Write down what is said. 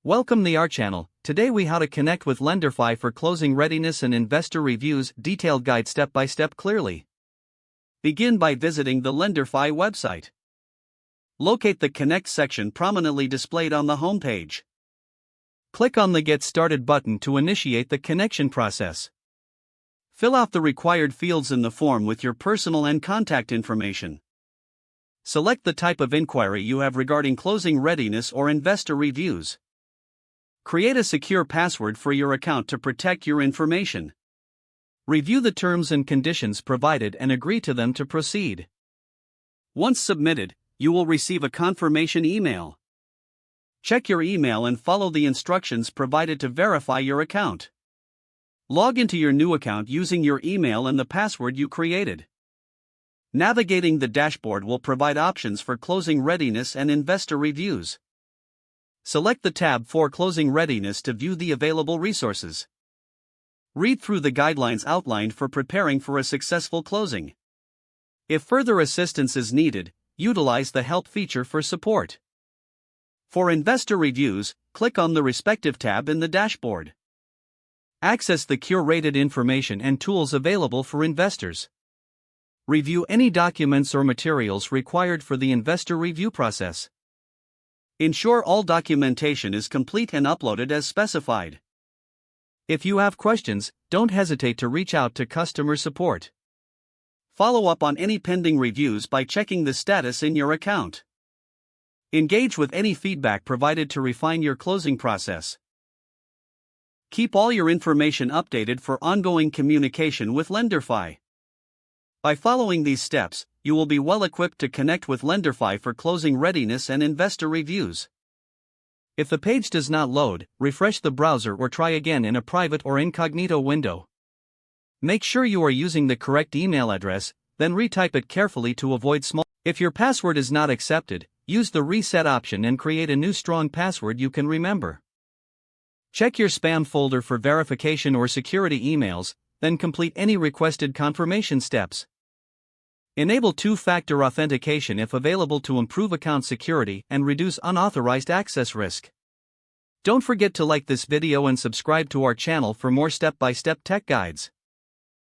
Welcome to our channel. Today we how to connect with Lenderfi for closing readiness and investor reviews. Detailed guide step by step clearly. Begin by visiting the Lenderfi website. Locate the Connect section prominently displayed on the home page. Click on the Get Started button to initiate the connection process. Fill out the required fields in the form with your personal and contact information. Select the type of inquiry you have regarding closing readiness or investor reviews. Create a secure password for your account to protect your information. Review the terms and conditions provided and agree to them to proceed. Once submitted, you will receive a confirmation email. Check your email and follow the instructions provided to verify your account. Log into your new account using your email and the password you created. Navigating the dashboard will provide options for closing readiness and investor reviews. Select the tab for Closing Readiness to view the available resources. Read through the guidelines outlined for preparing for a successful closing. If further assistance is needed, utilize the Help feature for support. For investor reviews, click on the respective tab in the dashboard. Access the curated information and tools available for investors. Review any documents or materials required for the investor review process. Ensure all documentation is complete and uploaded as specified. If you have questions, don't hesitate to reach out to customer support. Follow up on any pending reviews by checking the status in your account. Engage with any feedback provided to refine your closing process. Keep all your information updated for ongoing communication with Lenderfi. By following these steps, you will be well equipped to connect with Lenderfi for closing readiness and investor reviews. If the page does not load, refresh the browser or try again in a private or incognito window. Make sure you are using the correct email address, then retype it carefully to avoid small. If your password is not accepted, use the reset option and create a new strong password you can remember. Check your spam folder for verification or security emails, then complete any requested confirmation steps. Enable two-factor authentication if available to improve account security and reduce unauthorized access risk. Don't forget to like this video and subscribe to our channel for more step-by-step tech guides.